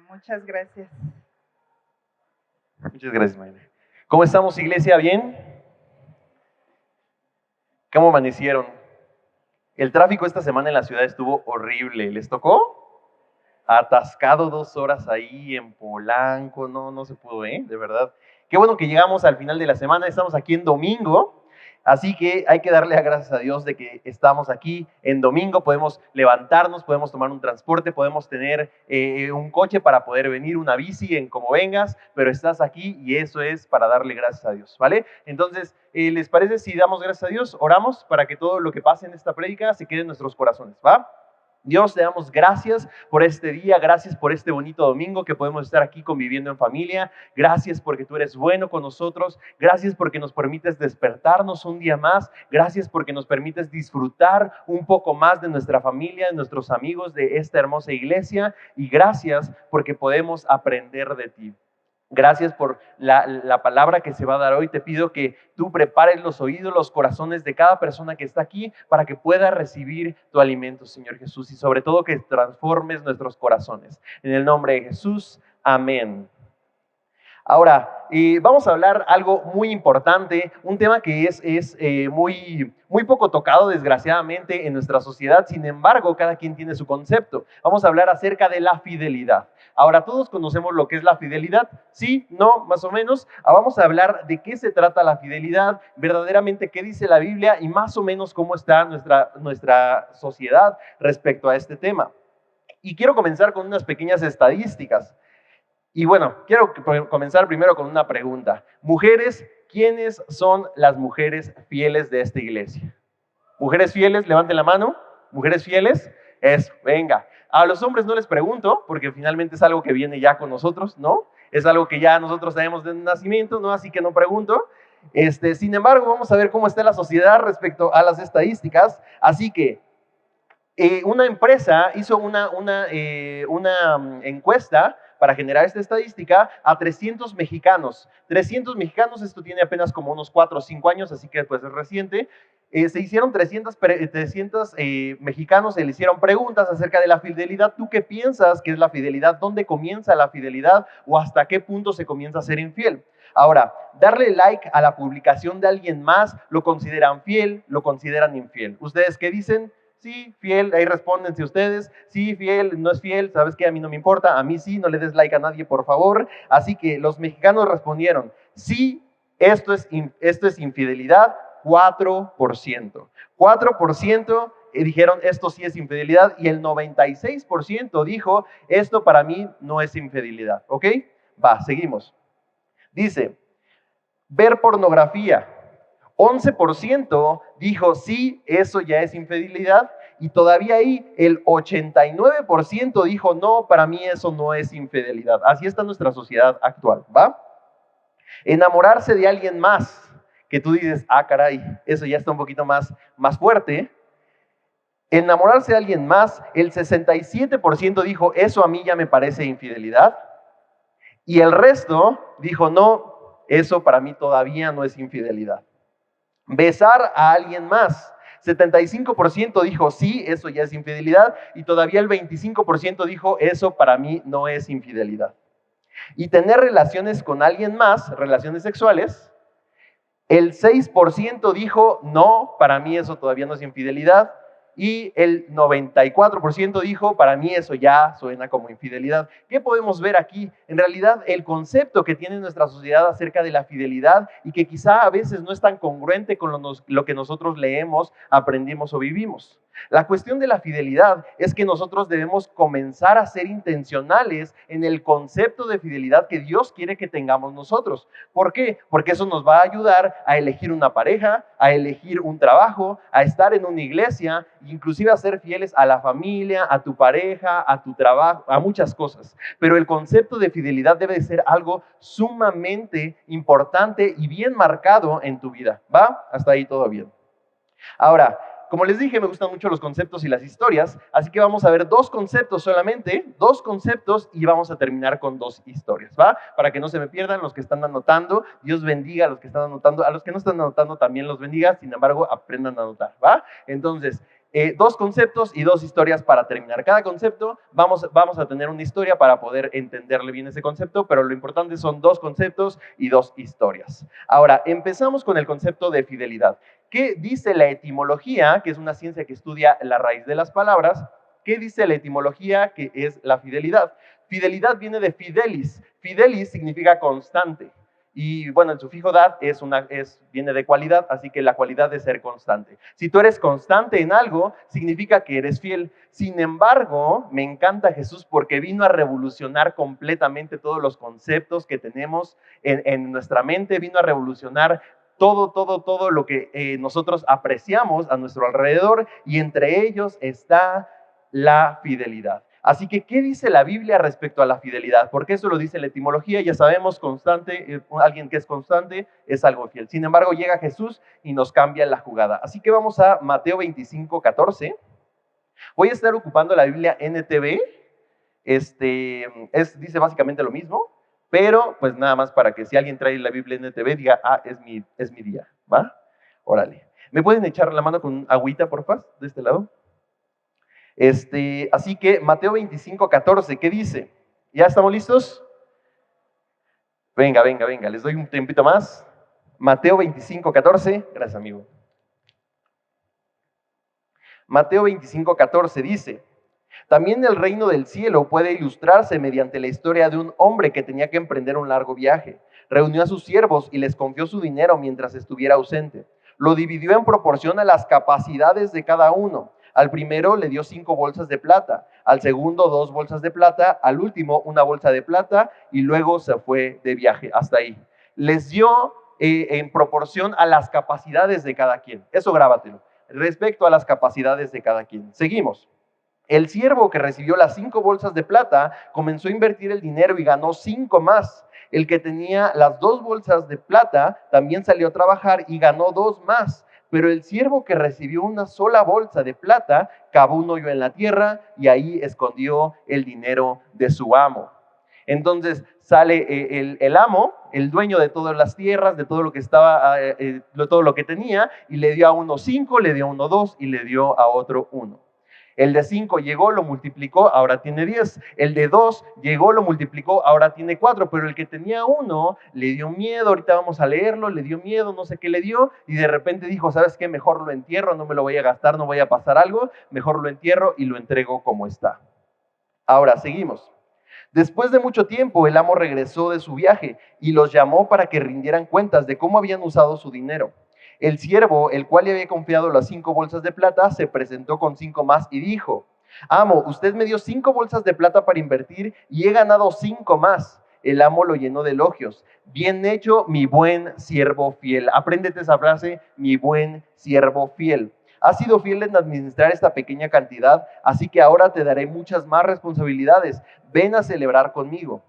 Muchas gracias. Muchas gracias, Mayra. ¿Cómo estamos, iglesia? ¿Bien? ¿Cómo amanecieron? El tráfico esta semana en la ciudad estuvo horrible. ¿Les tocó? Atascado 2 horas ahí en Polanco. No se pudo, de verdad. Qué bueno que llegamos al final de la semana. Estamos aquí en domingo. Así que hay que darle gracias a Dios de que estamos aquí en domingo, podemos levantarnos, podemos tomar un transporte, podemos tener un coche para poder venir, una bici en como vengas, pero estás aquí y eso es para darle gracias a Dios, ¿vale? Entonces, ¿les parece si damos gracias a Dios? Oramos para que todo lo que pase en esta prédica se quede en nuestros corazones, ¿va? Dios, te damos gracias por este día, gracias por este bonito domingo que podemos estar aquí conviviendo en familia, gracias porque tú eres bueno con nosotros, gracias porque nos permites despertarnos un día más, gracias porque nos permites disfrutar un poco más de nuestra familia, de nuestros amigos, de esta hermosa iglesia y gracias porque podemos aprender de ti. Gracias por la palabra que se va a dar hoy. Te pido que tú prepares los oídos, los corazones de cada persona que está aquí para que pueda recibir tu alimento, Señor Jesús, y sobre todo que transformes nuestros corazones. En el nombre de Jesús, amén. Ahora, vamos a hablar algo muy importante, un tema que es muy poco tocado, desgraciadamente, en nuestra sociedad. Sin embargo, cada quien tiene su concepto. Vamos a hablar acerca de la fidelidad. Ahora, ¿todos conocemos lo que es la fidelidad? ¿Sí? ¿No? Más o menos. Vamos a hablar de qué se trata la fidelidad, verdaderamente qué dice la Biblia y más o menos cómo está nuestra sociedad respecto a este tema. Y quiero comenzar con unas pequeñas estadísticas. Y bueno, quiero comenzar primero con una pregunta. Mujeres, ¿quiénes son las mujeres fieles de esta iglesia? Mujeres fieles, levanten la mano. Mujeres fieles, venga. A los hombres no les pregunto, porque finalmente es algo que viene ya con nosotros, ¿no? Es algo que ya nosotros tenemos de nacimiento, ¿no? Así que no pregunto. Sin embargo, vamos a ver cómo está la sociedad respecto a las estadísticas. Así que una empresa hizo una encuesta para generar esta estadística a 300 mexicanos. 300 mexicanos, esto tiene apenas como unos 4 o 5 años, así que pues es reciente. Se hicieron 300 mexicanos, se le hicieron preguntas acerca de la fidelidad. ¿Tú qué piensas que es la fidelidad? ¿Dónde comienza la fidelidad? ¿O hasta qué punto se comienza a ser infiel? Ahora, darle like a la publicación de alguien más, ¿lo consideran fiel? ¿Lo consideran infiel? ¿Ustedes qué dicen? Sí, fiel, ahí respóndense ustedes. Sí, fiel, no es fiel, ¿sabes qué? A mí no me importa, a mí sí, no le des like a nadie, por favor. Así que los mexicanos respondieron, sí, esto es infidelidad, 4%. 4% dijeron, esto sí es infidelidad, y el 96% dijo, esto para mí no es infidelidad, ¿ok? Va, seguimos. Dice, ver pornografía. 11% dijo sí, eso ya es infidelidad, y todavía ahí el 89% dijo no, para mí eso no es infidelidad. Así está nuestra sociedad actual, ¿va? Enamorarse de alguien más, que tú dices, caray, eso ya está un poquito más fuerte. Enamorarse de alguien más, el 67% dijo, eso a mí ya me parece infidelidad, y el resto dijo, no, eso para mí todavía no es infidelidad. Besar a alguien más. 75% dijo sí, eso ya es infidelidad, y todavía el 25% dijo eso para mí no es infidelidad. Y tener relaciones con alguien más, relaciones sexuales, el 6% dijo no, para mí eso todavía no es infidelidad, y el 94% dijo, para mí eso ya suena como infidelidad. ¿Qué podemos ver aquí? En realidad, el concepto que tiene nuestra sociedad acerca de la fidelidad y que quizá a veces no es tan congruente con lo que nosotros leemos, aprendimos o vivimos. La cuestión de la fidelidad es que nosotros debemos comenzar a ser intencionales en el concepto de fidelidad que Dios quiere que tengamos nosotros. ¿Por qué? Porque eso nos va a ayudar a elegir una pareja, a elegir un trabajo, a estar en una iglesia, inclusive a ser fieles a la familia, a tu pareja, a tu trabajo, a muchas cosas. Pero el concepto de fidelidad debe de ser algo sumamente importante y bien marcado en tu vida. ¿Va? Hasta ahí todo bien. Ahora, como les dije, me gustan mucho los conceptos y las historias, así que vamos a ver 2 conceptos solamente, 2 conceptos, y vamos a terminar con 2 historias, ¿va? Para que no se me pierdan los que están anotando. Dios bendiga a los que están anotando, a los que no están anotando también los bendiga, sin embargo, aprendan a anotar, ¿va? Entonces, dos conceptos y dos historias para terminar. Cada concepto vamos a tener una historia para poder entenderle bien ese concepto, pero lo importante son dos conceptos y dos historias. Ahora, empezamos con el concepto de fidelidad. ¿Qué dice la etimología, que es una ciencia que estudia la raíz de las palabras? ¿Qué dice la etimología que es la fidelidad? Fidelidad viene de fidelis. Fidelis significa constante. Y bueno, el sufijo dad viene de cualidad, así que la cualidad de ser constante. Si tú eres constante en algo, significa que eres fiel. Sin embargo, me encanta Jesús porque vino a revolucionar completamente todos los conceptos que tenemos en nuestra mente, vino a revolucionar todo lo que nosotros apreciamos a nuestro alrededor, y entre ellos está la fidelidad. Así que, ¿qué dice la Biblia respecto a la fidelidad? Porque eso lo dice la etimología, ya sabemos, constante, alguien que es constante es algo fiel. Sin embargo, llega Jesús y nos cambia la jugada. Así que vamos a Mateo 25:14. Voy a estar ocupando la Biblia NTV. Dice básicamente lo mismo, pero pues nada más para que si alguien trae la Biblia NTV diga, es mi día, ¿va? Órale. ¿Me pueden echar la mano con agüita, por favor, de este lado? Así que Mateo 25:14, ¿qué dice? ¿Ya estamos listos? Venga, les doy un tiempito más. Mateo 25:14, gracias amigo. Mateo 25:14 dice: también el reino del cielo puede ilustrarse mediante la historia de un hombre que tenía que emprender un largo viaje. Reunió a sus siervos y les confió su dinero mientras estuviera ausente. Lo dividió en proporción a las capacidades de cada uno. Al primero le dio 5 bolsas de plata, al segundo 2 bolsas de plata, al último 1 bolsa de plata, y luego se fue de viaje. Hasta ahí. Les dio en proporción a las capacidades de cada quien. Eso grábatelo. Respecto a las capacidades de cada quien. Seguimos. El siervo que recibió las 5 bolsas de plata comenzó a invertir el dinero y ganó 5 más. El que tenía las 2 bolsas de plata también salió a trabajar y ganó 2 más. Pero el siervo que recibió una sola bolsa de plata cavó un hoyo en la tierra y ahí escondió el dinero de su amo. Entonces sale el amo, el dueño de todas las tierras, de todo lo que estaba, de todo lo que tenía, y le dio a uno 5, le dio a uno 2 y le dio a otro 1. El de 5 llegó, lo multiplicó, ahora tiene 10. El de 2 llegó, lo multiplicó, ahora tiene 4. Pero el que tenía 1 le dio miedo, ahorita vamos a leerlo, le dio miedo, no sé qué le dio, y de repente dijo, ¿sabes qué? Mejor lo entierro, no me lo voy a gastar, no voy a pasar algo, mejor lo entierro y lo entrego como está. Ahora, seguimos. Después de mucho tiempo, el amo regresó de su viaje y los llamó para que rindieran cuentas de cómo habían usado su dinero. El siervo, el cual le había confiado las 5 bolsas de plata, se presentó con 5 más y dijo, amo, usted me dio 5 bolsas de plata para invertir y he ganado 5 más. El amo lo llenó de elogios. Bien hecho, mi buen siervo fiel. Apréndete esa frase, mi buen siervo fiel. Has sido fiel en administrar esta pequeña cantidad, así que ahora te daré muchas más responsabilidades. Ven a celebrar conmigo.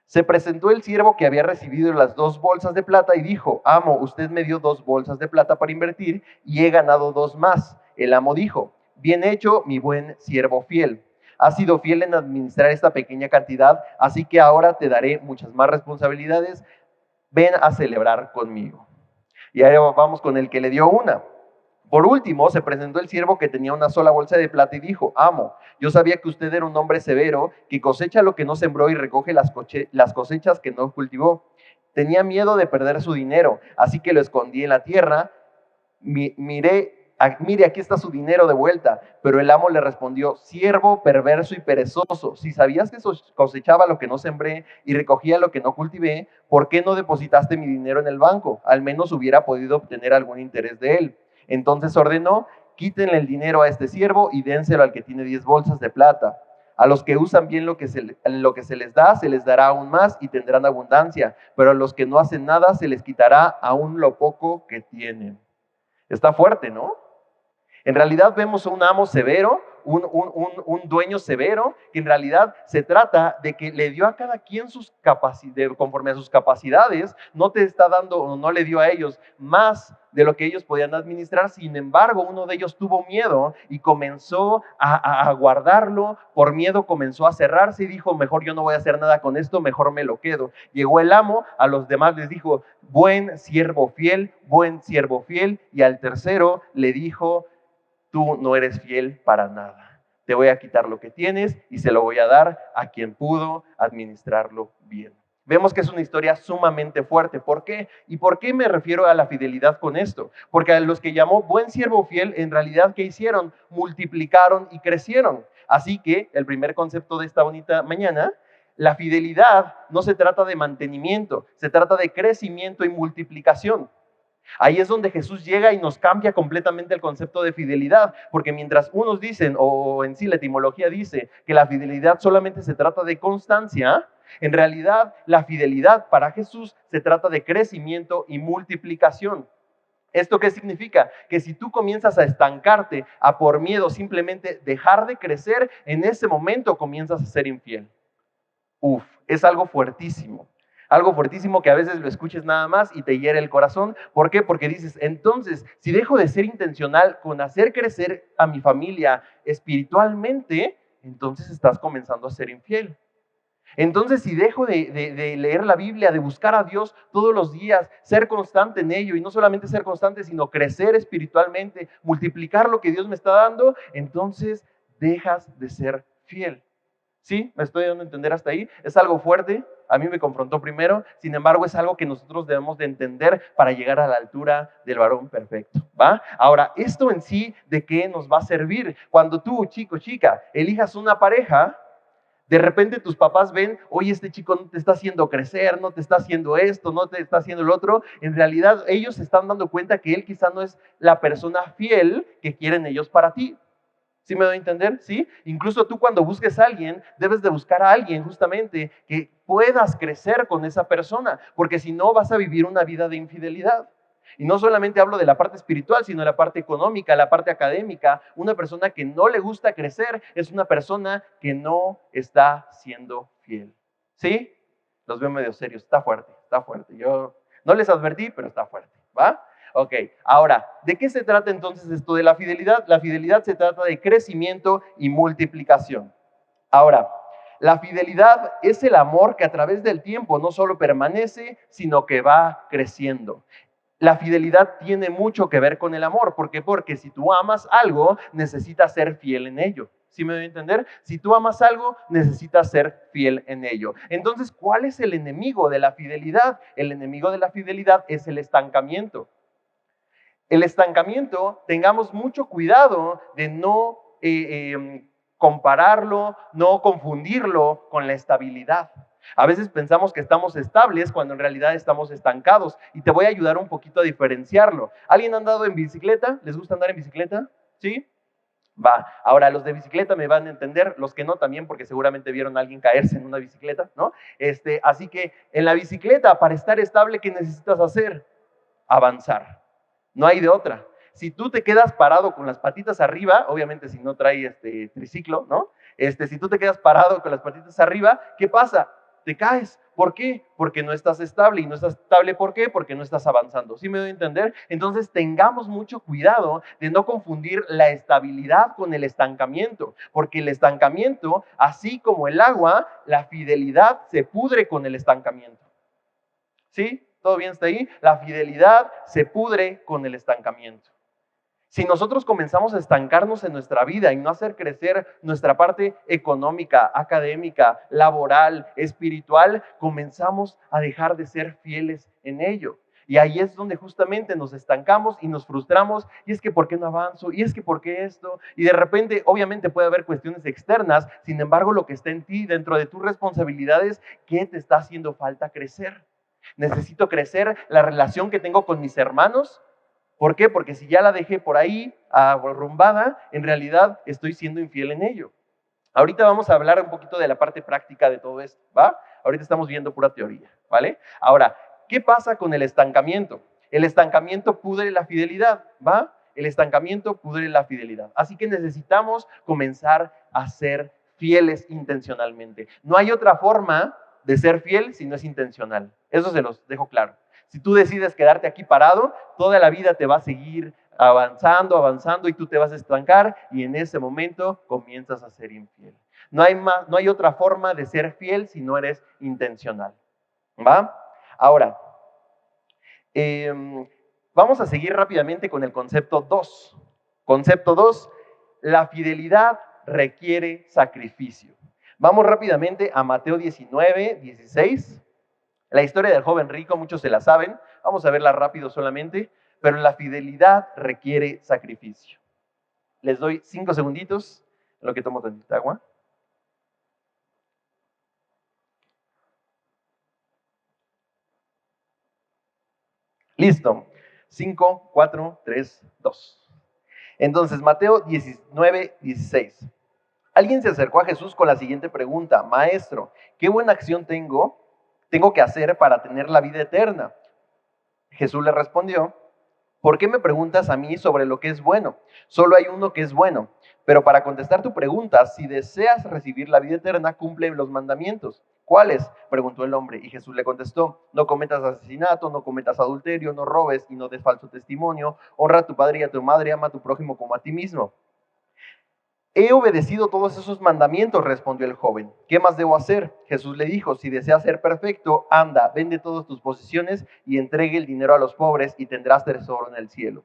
Se presentó el siervo que había recibido las 2 bolsas de plata y dijo, amo, usted me dio 2 bolsas de plata para invertir y he ganado 2 más. El amo dijo, bien hecho, mi buen siervo fiel. Has sido fiel en administrar esta pequeña cantidad, así que ahora te daré muchas más responsabilidades. Ven a celebrar conmigo. Y ahora vamos con el que le dio 1. Por último, se presentó el siervo que tenía una sola bolsa de plata y dijo, amo, yo sabía que usted era un hombre severo, que cosecha lo que no sembró y recoge las cosechas que no cultivó. Tenía miedo de perder su dinero, así que lo escondí en la tierra. Mire, aquí está su dinero de vuelta. Pero el amo le respondió, siervo perverso y perezoso, si sabías que cosechaba lo que no sembré y recogía lo que no cultivé, ¿por qué no depositaste mi dinero en el banco? Al menos hubiera podido obtener algún interés de él. Entonces ordenó, quítenle el dinero a este siervo y dénselo al que tiene 10 bolsas de plata. A los que usan bien lo que se les da, se les dará aún más y tendrán abundancia. Pero a los que no hacen nada, se les quitará aún lo poco que tienen. Está fuerte, ¿no? En realidad vemos a un amo severo, un dueño severo, que en realidad se trata de que le dio a cada quien conforme a sus capacidades, no te está dando o no le dio a ellos más de lo que ellos podían administrar. Sin embargo, uno de ellos tuvo miedo y comenzó a guardarlo, por miedo comenzó a cerrarse y dijo, mejor yo no voy a hacer nada con esto, mejor me lo quedo. Llegó el amo, a los demás les dijo, buen siervo fiel, y al tercero le dijo, tú no eres fiel para nada. Te voy a quitar lo que tienes y se lo voy a dar a quien pudo administrarlo bien. Vemos que es una historia sumamente fuerte. ¿Por qué? ¿Y por qué me refiero a la fidelidad con esto? Porque a los que llamó buen siervo fiel, en realidad, ¿qué hicieron? Multiplicaron y crecieron. Así que el primer concepto de esta bonita mañana, la fidelidad no se trata de mantenimiento, se trata de crecimiento y multiplicación. Ahí es donde Jesús llega y nos cambia completamente el concepto de fidelidad, porque mientras unos dicen, o en sí la etimología dice, que la fidelidad solamente se trata de constancia, en realidad la fidelidad para Jesús se trata de crecimiento y multiplicación. ¿Esto qué significa? Que si tú comienzas a estancarte, a por miedo simplemente dejar de crecer, en ese momento comienzas a ser infiel. Es algo fuertísimo. Algo fuertísimo que a veces lo escuches nada más y te hiere el corazón. ¿Por qué? Porque dices, entonces, si dejo de ser intencional con hacer crecer a mi familia espiritualmente, entonces estás comenzando a ser infiel. Entonces, si dejo de leer la Biblia, de buscar a Dios todos los días, ser constante en ello, y no solamente ser constante, sino crecer espiritualmente, multiplicar lo que Dios me está dando, entonces dejas de ser fiel. ¿Sí? ¿Me estoy dando a entender hasta ahí? Es algo fuerte, a mí me confrontó primero, sin embargo es algo que nosotros debemos de entender para llegar a la altura del varón perfecto, ¿va? Ahora, esto en sí, ¿de qué nos va a servir? Cuando tú, chico, chica, elijas una pareja, de repente tus papás ven, oye, este chico no te está haciendo crecer, no te está haciendo esto, no te está haciendo lo otro. En realidad ellos se están dando cuenta que él quizá no es la persona fiel que quieren ellos para ti. ¿Sí me doy a entender? ¿Sí? Incluso tú cuando busques a alguien, debes de buscar a alguien justamente que puedas crecer con esa persona, porque si no vas a vivir una vida de infidelidad. Y no solamente hablo de la parte espiritual, sino de la parte económica, la parte académica. Una persona que no le gusta crecer es una persona que no está siendo fiel. ¿Sí? Los veo medio serios. Está fuerte. Yo no les advertí, pero está fuerte. ¿Va? Ok, ahora, ¿de qué se trata entonces esto de la fidelidad? La fidelidad se trata de crecimiento y multiplicación. Ahora, la fidelidad es el amor que a través del tiempo no solo permanece, sino que va creciendo. La fidelidad tiene mucho que ver con el amor. ¿Por qué? Porque si tú amas algo, necesitas ser fiel en ello. ¿Sí me doy a entender? Si tú amas algo, necesitas ser fiel en ello. Entonces, ¿cuál es el enemigo de la fidelidad? El enemigo de la fidelidad es el estancamiento. El estancamiento, tengamos mucho cuidado de no compararlo, no confundirlo con la estabilidad. A veces pensamos que estamos estables cuando en realidad estamos estancados, y te voy a ayudar un poquito a diferenciarlo. ¿Alguien ha andado en bicicleta? ¿Les gusta andar en bicicleta? ¿Sí? Va, ahora los de bicicleta me van a entender, los que no también, porque seguramente vieron a alguien caerse en una bicicleta, ¿no? Así que en la bicicleta, para estar estable, ¿qué necesitas hacer? Avanzar. No hay de otra. Si tú te quedas parado con las patitas arriba, obviamente si no trae triciclo, ¿no? Si tú te quedas parado con las patitas arriba, ¿qué pasa? Te caes. ¿Por qué? Porque no estás estable. ¿Y no estás estable por qué? Porque no estás avanzando. ¿Sí me doy a entender? Entonces tengamos mucho cuidado de no confundir la estabilidad con el estancamiento, porque el estancamiento, así como el agua, la fidelidad se pudre con el estancamiento. ¿Sí? ¿Todo bien hasta ahí? La fidelidad se pudre con el estancamiento. Si nosotros comenzamos a estancarnos en nuestra vida y no hacer crecer nuestra parte económica, académica, laboral, espiritual, comenzamos a dejar de ser fieles en ello. Y ahí es donde justamente nos estancamos y nos frustramos. Y es que ¿por qué no avanzo? Y es que ¿por qué esto? Y de repente, obviamente puede haber cuestiones externas. Sin embargo, lo que está en ti, dentro de tus responsabilidades, ¿qué te está haciendo falta crecer? Necesito crecer la relación que tengo con mis hermanos. ¿Por qué? Porque si ya la dejé por ahí arrumbada, en realidad estoy siendo infiel en ello. Ahorita vamos a hablar un poquito de la parte práctica de todo esto, ¿va? Ahorita estamos viendo pura teoría, ¿vale? Ahora, ¿qué pasa con el estancamiento? El estancamiento pudre la fidelidad, ¿va? El estancamiento pudre la fidelidad. Así que necesitamos comenzar a ser fieles intencionalmente. No hay otra forma de ser fiel si no es intencional. Eso se los dejo claro. Si tú decides quedarte aquí parado, toda la vida te va a seguir avanzando y tú te vas a estancar, y en ese momento comienzas a ser infiel. No hay otra forma de ser fiel si no eres intencional. ¿Va? Ahora, vamos a seguir rápidamente con el concepto 2. Concepto 2, la fidelidad requiere sacrificio. Vamos rápidamente a Mateo 19, 16. La historia del joven rico, muchos se la saben. Vamos a verla rápido solamente. Pero la fidelidad requiere sacrificio. Les doy 5 segunditos en lo que tomo tantita agua. Listo. 5, 4, 3, 2. Entonces, Mateo 19, 16. Alguien se acercó a Jesús con la siguiente pregunta: Maestro, ¿qué buena acción tengo que hacer para tener la vida eterna? Jesús le respondió: ¿por qué me preguntas a mí sobre lo que es bueno? Solo hay uno que es bueno. Pero para contestar tu pregunta, si deseas recibir la vida eterna, cumple los mandamientos. ¿Cuáles?, preguntó el hombre. Y Jesús le contestó: no cometas asesinato, no cometas adulterio, no robes y no des falso testimonio, honra a tu padre y a tu madre, ama a tu prójimo como a ti mismo. He obedecido todos esos mandamientos, respondió el joven. ¿Qué más debo hacer? Jesús le dijo: si deseas ser perfecto, anda, vende todas tus posesiones y entregue el dinero a los pobres y tendrás tesoro en el cielo.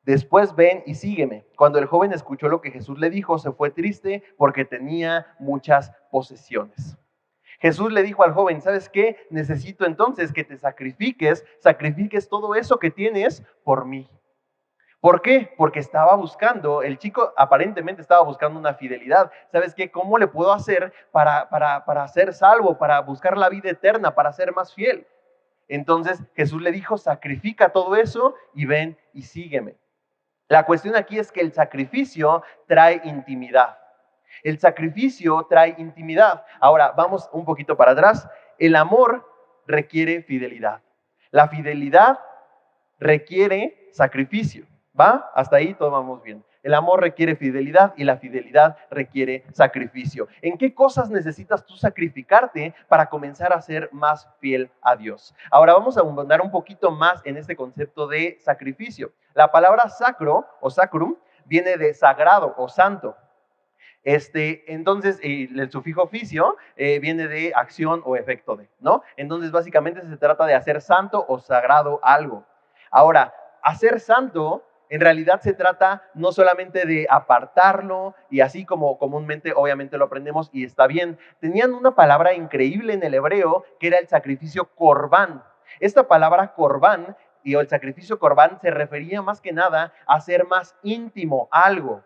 Después ven y sígueme. Cuando el joven escuchó lo que Jesús le dijo, se fue triste porque tenía muchas posesiones. Jesús le dijo al joven: ¿sabes qué? Necesito entonces que te sacrifiques todo eso que tienes por mí. ¿Por qué? Porque el chico aparentemente estaba buscando una fidelidad. ¿Sabes qué? ¿Cómo le puedo hacer para ser salvo, para buscar la vida eterna, para ser más fiel? Entonces Jesús le dijo: sacrifica todo eso y ven y sígueme. La cuestión aquí es que el sacrificio trae intimidad. El sacrificio trae intimidad. Ahora, vamos un poquito para atrás. El amor requiere fidelidad. La fidelidad requiere sacrificio. ¿Va? Hasta ahí todo vamos bien. El amor requiere fidelidad y la fidelidad requiere sacrificio. ¿En qué cosas necesitas tú sacrificarte para comenzar a ser más fiel a Dios? Ahora vamos a abundar un poquito más en este concepto de sacrificio. La palabra sacro o sacrum viene de sagrado o santo. Entonces, el sufijo oficio viene de acción o efecto de, ¿no? Entonces, básicamente se trata de hacer santo o sagrado algo. Ahora, hacer santo en realidad se trata no solamente de apartarlo y así como comúnmente obviamente lo aprendemos y está bien. Tenían una palabra increíble en el hebreo que era el sacrificio corbán. Esta palabra corbán y el sacrificio corbán se refería más que nada a hacer más íntimo algo.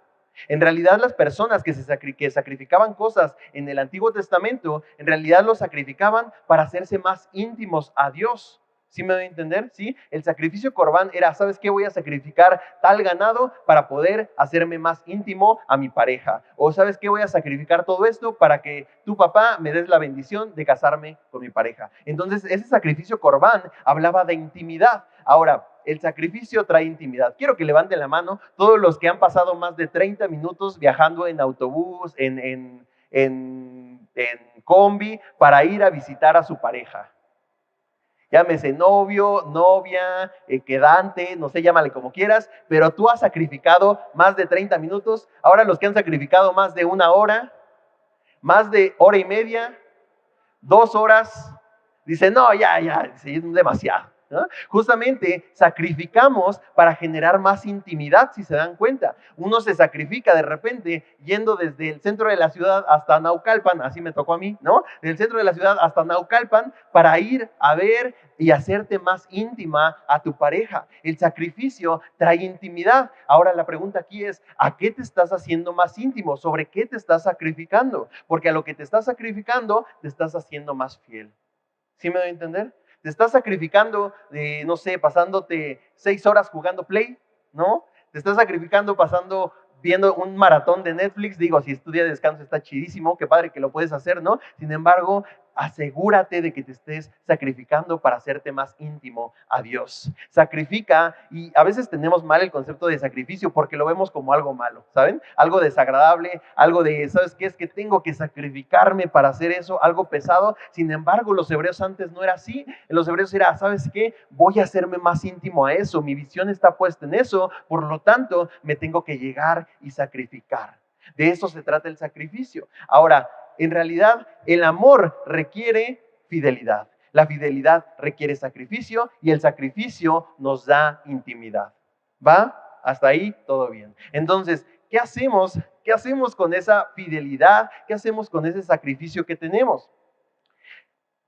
En realidad las personas que sacrificaban cosas en el Antiguo Testamento, en realidad lo sacrificaban para hacerse más íntimos a Dios. ¿Sí me doy a entender? ¿Sí? El sacrificio corbán era: ¿sabes qué? Voy a sacrificar tal ganado para poder hacerme más íntimo a mi pareja. O ¿sabes qué? Voy a sacrificar todo esto para que tu papá me des la bendición de casarme con mi pareja. Entonces, ese sacrificio corbán hablaba de intimidad. Ahora, el sacrificio trae intimidad. Quiero que levanten la mano todos los que han pasado más de 30 minutos viajando en autobús, en combi, para ir a visitar a su pareja. Llámese novio, novia, quedante, no sé, llámale como quieras, pero tú has sacrificado más de 30 minutos. Ahora los que han sacrificado más de 1 hora, más de hora y media, 2 horas, dicen: no, ya, sí, es demasiado. ¿No? Justamente sacrificamos para generar más intimidad, si se dan cuenta. Uno se sacrifica de repente yendo desde el centro de la ciudad hasta Naucalpan, así me tocó a mí, ¿no? Del centro de la ciudad hasta Naucalpan para ir a ver y hacerte más íntima a tu pareja. El sacrificio trae intimidad. Ahora la pregunta aquí es: ¿a qué te estás haciendo más íntimo? ¿Sobre qué te estás sacrificando? Porque a lo que te estás sacrificando te estás haciendo más fiel. ¿Sí me doy a entender? Te estás sacrificando, no sé, pasándote 6 horas jugando Play, ¿no? Te estás sacrificando viendo un maratón de Netflix. Digo, si es tu día de descanso está chidísimo, qué padre que lo puedes hacer, ¿no? Sin embargo, asegúrate de que te estés sacrificando para hacerte más íntimo a Dios. Sacrifica, y a veces tenemos mal el concepto de sacrificio porque lo vemos como algo malo, ¿saben? Algo desagradable, algo de, ¿sabes qué? Es que tengo que sacrificarme para hacer eso, algo pesado. Sin embargo, los hebreos antes no era así. En los hebreos era: ¿sabes qué? Voy a hacerme más íntimo a eso, mi visión está puesta en eso, por lo tanto, me tengo que llegar y sacrificar. De eso se trata el sacrificio. Ahora, en realidad, el amor requiere fidelidad. La fidelidad requiere sacrificio y el sacrificio nos da intimidad. ¿Va? Hasta ahí todo bien. Entonces, ¿qué hacemos? ¿Qué hacemos con esa fidelidad? ¿Qué hacemos con ese sacrificio que tenemos?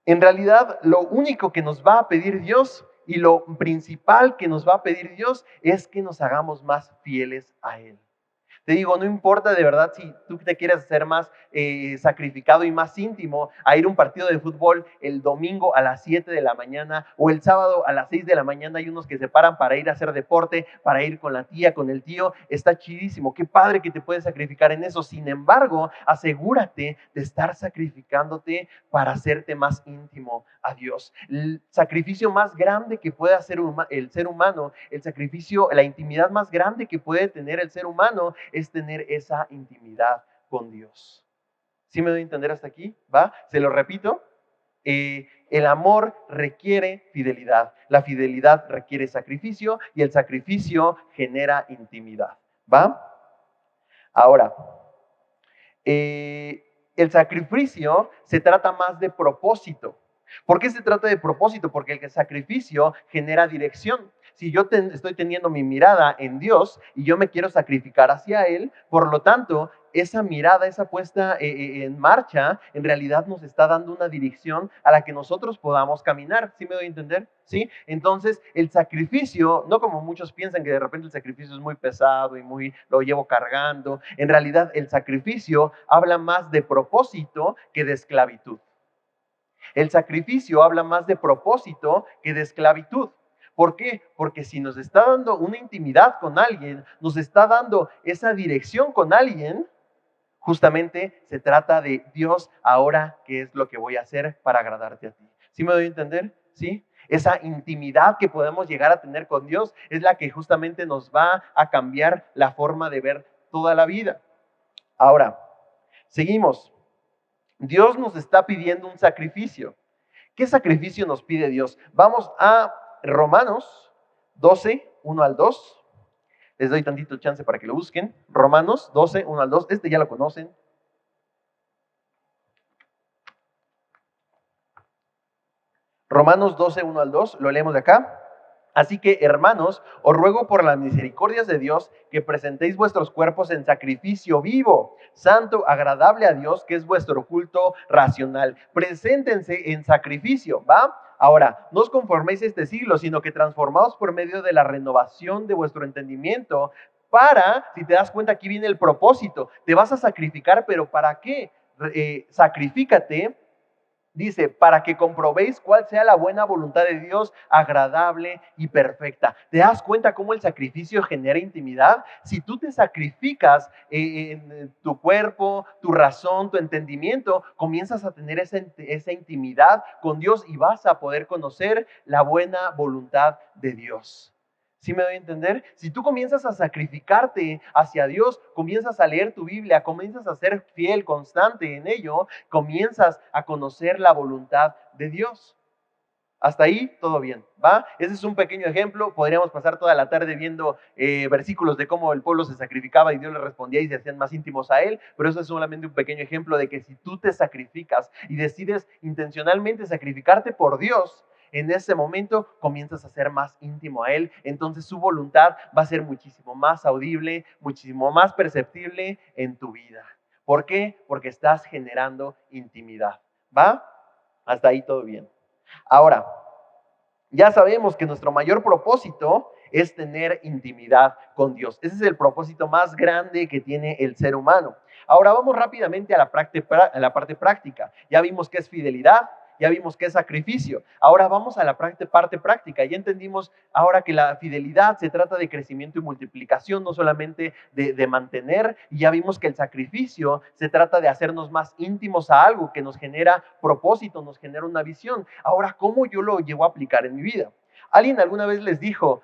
En realidad, lo único que nos va a pedir Dios y lo principal que nos va a pedir Dios es que nos hagamos más fieles a Él. Te digo, no importa de verdad si tú te quieres hacer más sacrificado y más íntimo a ir a un partido de fútbol el domingo a las 7 de la mañana o el sábado a las 6 de la mañana. Hay unos que se paran para ir a hacer deporte, para ir con la tía, con el tío. Está chidísimo. Qué padre que te puedes sacrificar en eso. Sin embargo, asegúrate de estar sacrificándote para hacerte más íntimo a Dios. El sacrificio más grande que puede hacer el ser humano, el sacrificio, la intimidad más grande que puede tener el ser humano es tener esa intimidad con Dios. ¿Sí me doy a entender hasta aquí? ¿Va? Se lo repito. El amor requiere fidelidad. La fidelidad requiere sacrificio y el sacrificio genera intimidad. ¿Va? Ahora, el sacrificio se trata más de propósito. ¿Por qué se trata de propósito? Porque el sacrificio genera dirección. Si yo estoy teniendo mi mirada en Dios y yo me quiero sacrificar hacia Él, por lo tanto, esa mirada, esa puesta en marcha, en realidad nos está dando una dirección a la que nosotros podamos caminar. ¿Sí me doy a entender? ¿Sí? Entonces, el sacrificio, no como muchos piensan que de repente el sacrificio es muy pesado y lo llevo cargando. En realidad, el sacrificio habla más de propósito que de esclavitud. El sacrificio habla más de propósito que de esclavitud. ¿Por qué? Porque si nos está dando una intimidad con alguien, nos está dando esa dirección con alguien, justamente se trata de Dios, ahora, ¿qué es lo que voy a hacer para agradarte a ti? ¿Sí me doy a entender? ¿Sí? Esa intimidad que podemos llegar a tener con Dios es la que justamente nos va a cambiar la forma de ver toda la vida. Ahora, seguimos. Dios nos está pidiendo un sacrificio. ¿Qué sacrificio nos pide Dios? Vamos a Romanos 12, 1 al 2. Les doy tantito chance para que lo busquen. Romanos 12, 1 al 2. Este ya lo conocen. Romanos 12, 1 al 2. Lo leemos de acá. Así que, hermanos, os ruego por las misericordias de Dios que presentéis vuestros cuerpos en sacrificio vivo, santo, agradable a Dios, que es vuestro culto racional. Preséntense en sacrificio, ¿va? Ahora, no os conforméis a este siglo, sino que transformaos por medio de la renovación de vuestro entendimiento para, si te das cuenta, aquí viene el propósito. Te vas a sacrificar, pero ¿para qué? Sacrifícate. Dice, para que comprobéis cuál sea la buena voluntad de Dios, agradable y perfecta. ¿Te das cuenta cómo el sacrificio genera intimidad? Si tú te sacrificas en tu cuerpo, tu razón, tu entendimiento, comienzas a tener esa intimidad con Dios y vas a poder conocer la buena voluntad de Dios. ¿Sí me doy a entender? Si tú comienzas a sacrificarte hacia Dios, comienzas a leer tu Biblia, comienzas a ser fiel, constante en ello, comienzas a conocer la voluntad de Dios. Hasta ahí todo bien, ¿va? Ese es un pequeño ejemplo. Podríamos pasar toda la tarde viendo versículos de cómo el pueblo se sacrificaba y Dios le respondía y se hacían más íntimos a Él, pero eso es solamente un pequeño ejemplo de que si tú te sacrificas y decides intencionalmente sacrificarte por Dios, en ese momento comienzas a ser más íntimo a Él, entonces su voluntad va a ser muchísimo más audible, muchísimo más perceptible en tu vida. ¿Por qué? Porque estás generando intimidad, ¿va? Hasta ahí todo bien. Ahora, ya sabemos que nuestro mayor propósito es tener intimidad con Dios. Ese es el propósito más grande que tiene el ser humano. Ahora vamos rápidamente a la parte práctica. Ya vimos qué es fidelidad, ya vimos qué es sacrificio. Ahora vamos a la parte práctica. Ya entendimos ahora que la fidelidad se trata de crecimiento y multiplicación, no solamente de mantener. Y ya vimos que el sacrificio se trata de hacernos más íntimos a algo que nos genera propósito, nos genera una visión. Ahora, ¿cómo yo lo llevo a aplicar en mi vida? ¿Alguien alguna vez les dijo,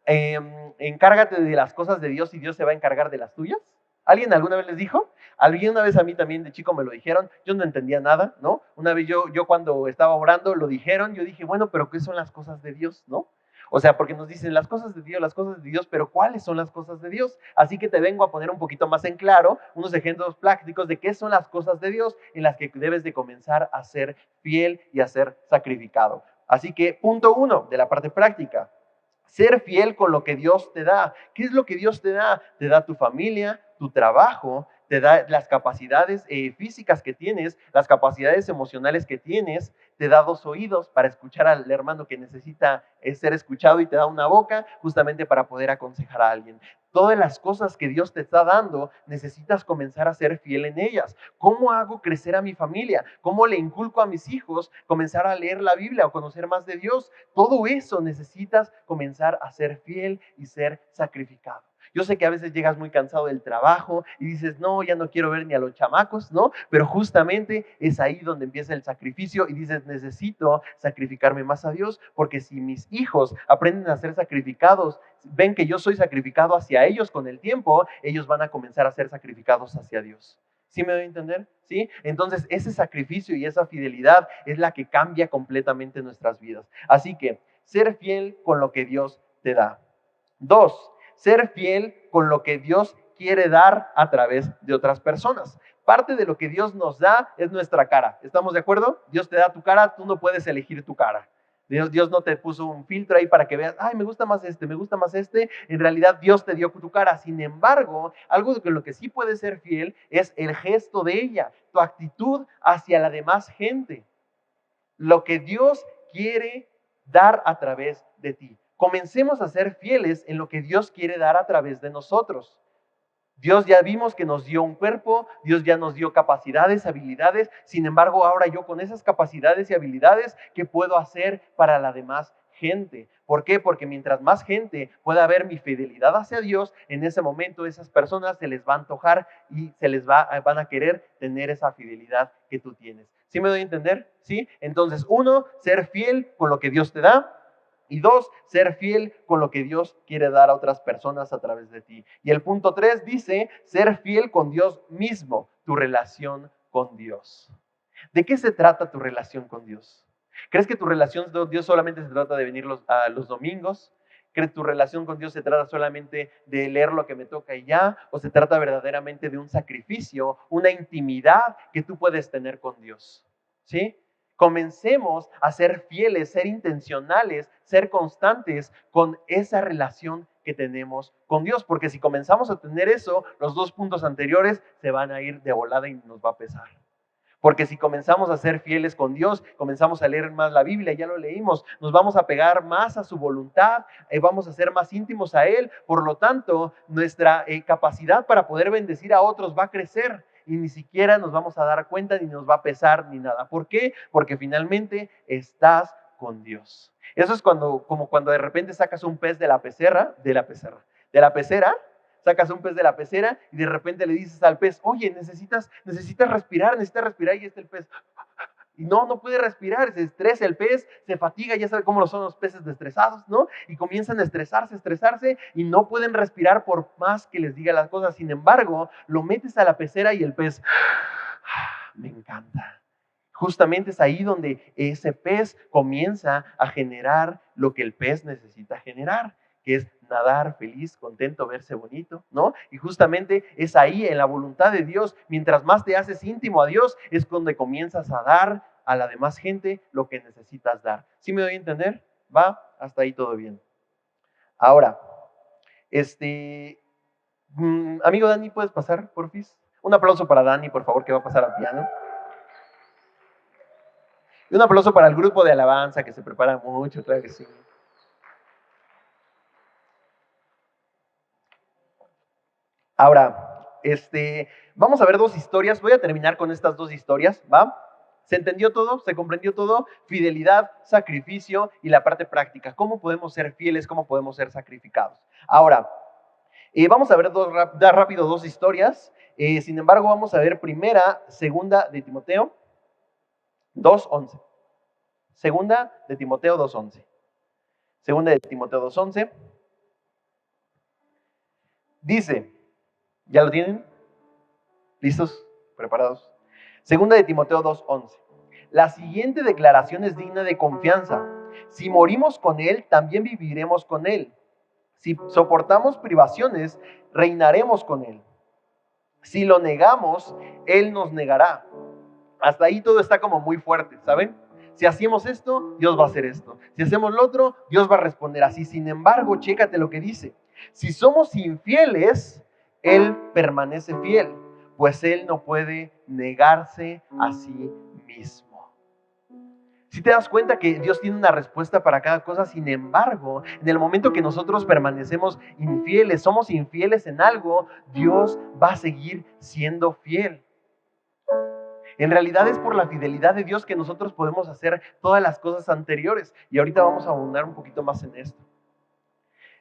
encárgate de las cosas de Dios y Dios se va a encargar de las tuyas? ¿Alguien alguna vez les dijo? Alguna vez a mí también de chico me lo dijeron, yo no entendía nada, ¿no? Una vez yo cuando estaba orando lo dijeron, yo dije, bueno, pero ¿qué son las cosas de Dios, no? O sea, porque nos dicen las cosas de Dios, pero ¿cuáles son las cosas de Dios? Así que te vengo a poner un poquito más en claro unos ejemplos prácticos de qué son las cosas de Dios en las que debes de comenzar a ser fiel y a ser sacrificado. Así que, punto 1 de la parte práctica. Ser fiel con lo que Dios te da. ¿Qué es lo que Dios te da? Te da tu familia, tu trabajo, te da las capacidades físicas que tienes, las capacidades emocionales que tienes, te da 2 oídos para escuchar al hermano que necesita ser escuchado y te da una boca justamente para poder aconsejar a alguien. Todas las cosas que Dios te está dando, necesitas comenzar a ser fiel en ellas. ¿Cómo hago crecer a mi familia? ¿Cómo le inculco a mis hijos comenzar a leer la Biblia o conocer más de Dios? Todo eso necesitas comenzar a ser fiel y ser sacrificado. Yo sé que a veces llegas muy cansado del trabajo y dices, no, ya no quiero ver ni a los chamacos, ¿no? Pero justamente es ahí donde empieza el sacrificio y dices, necesito sacrificarme más a Dios, porque si mis hijos aprenden a ser sacrificados, ven que yo soy sacrificado hacia ellos con el tiempo, ellos van a comenzar a ser sacrificados hacia Dios. ¿Sí me doy a entender? ¿Sí? Entonces, ese sacrificio y esa fidelidad es la que cambia completamente nuestras vidas. Así que, ser fiel con lo que Dios te da. 2, ser fiel con lo que Dios quiere dar a través de otras personas. Parte de lo que Dios nos da es nuestra cara. ¿Estamos de acuerdo? Dios te da tu cara, tú no puedes elegir tu cara. Dios no te puso un filtro ahí para que veas, ay, me gusta más este, me gusta más este. En realidad Dios te dio tu cara. Sin embargo, algo de lo que sí puedes ser fiel es el gesto de ella, tu actitud hacia la demás gente. Lo que Dios quiere dar a través de ti. Comencemos a ser fieles en lo que Dios quiere dar a través de nosotros. Dios ya vimos que nos dio un cuerpo, Dios ya nos dio capacidades, habilidades. Sin embargo, ahora yo con esas capacidades y habilidades, ¿qué puedo hacer para la demás gente? ¿Por qué? Porque mientras más gente pueda ver mi fidelidad hacia Dios, en ese momento esas personas se les va a antojar y van a querer tener esa fidelidad que tú tienes. ¿Sí me doy a entender? ¿Sí? Entonces, 1, ser fiel con lo que Dios te da. Y 2, ser fiel con lo que Dios quiere dar a otras personas a través de ti. Y el punto 3 dice, ser fiel con Dios mismo, tu relación con Dios. ¿De qué se trata tu relación con Dios? ¿Crees que tu relación con Dios solamente se trata de venir a los domingos? ¿Crees que tu relación con Dios se trata solamente de leer lo que me toca y ya? ¿O se trata verdaderamente de un sacrificio, una intimidad que tú puedes tener con Dios? ¿Sí? Comencemos a ser fieles, ser intencionales, ser constantes con esa relación que tenemos con Dios. Porque si comenzamos a tener eso, los 2 puntos anteriores se van a ir de volada y nos va a pesar. Porque si comenzamos a ser fieles con Dios, comenzamos a leer más la Biblia, ya lo leímos, nos vamos a pegar más a su voluntad, vamos a ser más íntimos a Él. Por lo tanto, nuestra capacidad para poder bendecir a otros va a crecer. Y ni siquiera nos vamos a dar cuenta, ni nos va a pesar, ni nada. ¿Por qué? Porque finalmente estás con Dios. Eso es como cuando de repente sacas un pez de la pecera, sacas un pez de la pecera y de repente le dices al pez, oye, necesitas respirar, y el pez, y no puede respirar, se estresa el pez, se fatiga, ya sabe cómo son los peces estresados, ¿no? Y comienzan a estresarse y no pueden respirar por más que les diga las cosas. Sin embargo, lo metes a la pecera y el pez, me encanta. Justamente es ahí donde ese pez comienza a generar lo que el pez necesita generar, que es nadar feliz, contento, verse bonito, ¿no? Y justamente es ahí, en la voluntad de Dios, mientras más te haces íntimo a Dios, es donde comienzas a dar a la demás gente lo que necesitas dar. ¿Sí me doy a entender? ¿Va? Hasta ahí todo bien. Ahora, amigo Dani, ¿puedes pasar, porfis? Un aplauso para Dani, por favor, que va a pasar al piano. Y un aplauso para el grupo de alabanza que se prepara mucho, claro que sí. Ahora, vamos a ver 2 historias. Voy a terminar con estas 2 historias, ¿va? ¿Se entendió todo? ¿Se comprendió todo? Fidelidad, sacrificio y la parte práctica. ¿Cómo podemos ser fieles? ¿Cómo podemos ser sacrificados? Ahora, vamos a ver rápido 2 historias. Sin embargo, vamos a ver segunda de Timoteo 2:11. Segunda de Timoteo 2:11. Segunda de Timoteo 2:11. Dice, ¿ya lo tienen? ¿Listos? ¿Preparados? Segunda de Timoteo 2:11. La siguiente declaración es digna de confianza. Si morimos con Él, también viviremos con Él. Si soportamos privaciones, reinaremos con Él. Si lo negamos, Él nos negará. Hasta ahí todo está como muy fuerte, ¿saben? Si hacemos esto, Dios va a hacer esto. Si hacemos lo otro, Dios va a responder así. Sin embargo, chécate lo que dice. Si somos infieles, Él permanece fiel, pues Él no puede negarse a sí mismo. Si te das cuenta que Dios tiene una respuesta para cada cosa, sin embargo, en el momento que nosotros permanecemos infieles, somos infieles en algo, Dios va a seguir siendo fiel. En realidad es por la fidelidad de Dios que nosotros podemos hacer todas las cosas anteriores. Y ahorita vamos a abundar un poquito más en esto.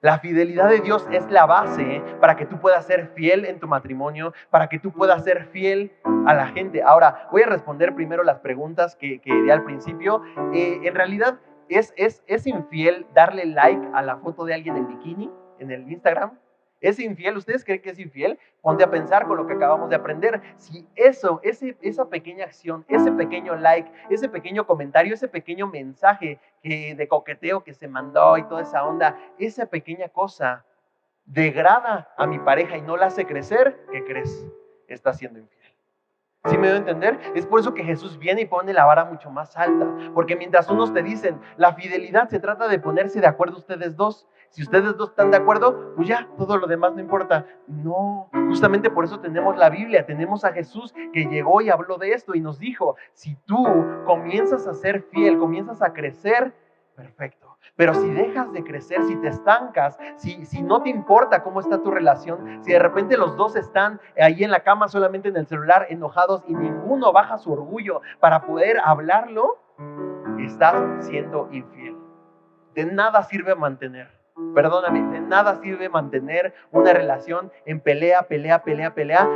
La fidelidad de Dios es la base para que tú puedas ser fiel en tu matrimonio, para que tú puedas ser fiel a la gente. Ahora, voy a responder primero las preguntas que di al principio. En realidad, ¿es infiel darle like a la foto de alguien en bikini en el Instagram? ¿Es infiel? ¿Ustedes creen que es infiel? Ponte a pensar con lo que acabamos de aprender. Si esa pequeña acción, ese pequeño like, ese pequeño comentario, ese pequeño mensaje de coqueteo que se mandó y toda esa onda, esa pequeña cosa degrada a mi pareja y no la hace crecer, ¿qué crees? Está siendo infiel. ¿Sí me doy a entender? Es por eso que Jesús viene y pone la vara mucho más alta. Porque mientras unos te dicen, la fidelidad se trata de ponerse de acuerdo ustedes dos. Si ustedes dos están de acuerdo, pues ya, todo lo demás no importa. No, justamente por eso tenemos la Biblia, tenemos a Jesús que llegó y habló de esto y nos dijo, si tú comienzas a ser fiel, comienzas a crecer, perfecto. Pero si dejas de crecer, si te estancas, si no te importa cómo está tu relación, si de repente los dos están ahí en la cama solamente en el celular enojados y ninguno baja su orgullo para poder hablarlo, estás siendo infiel. De nada sirve mantener. Perdóname, de nada sirve mantener una relación en pelea,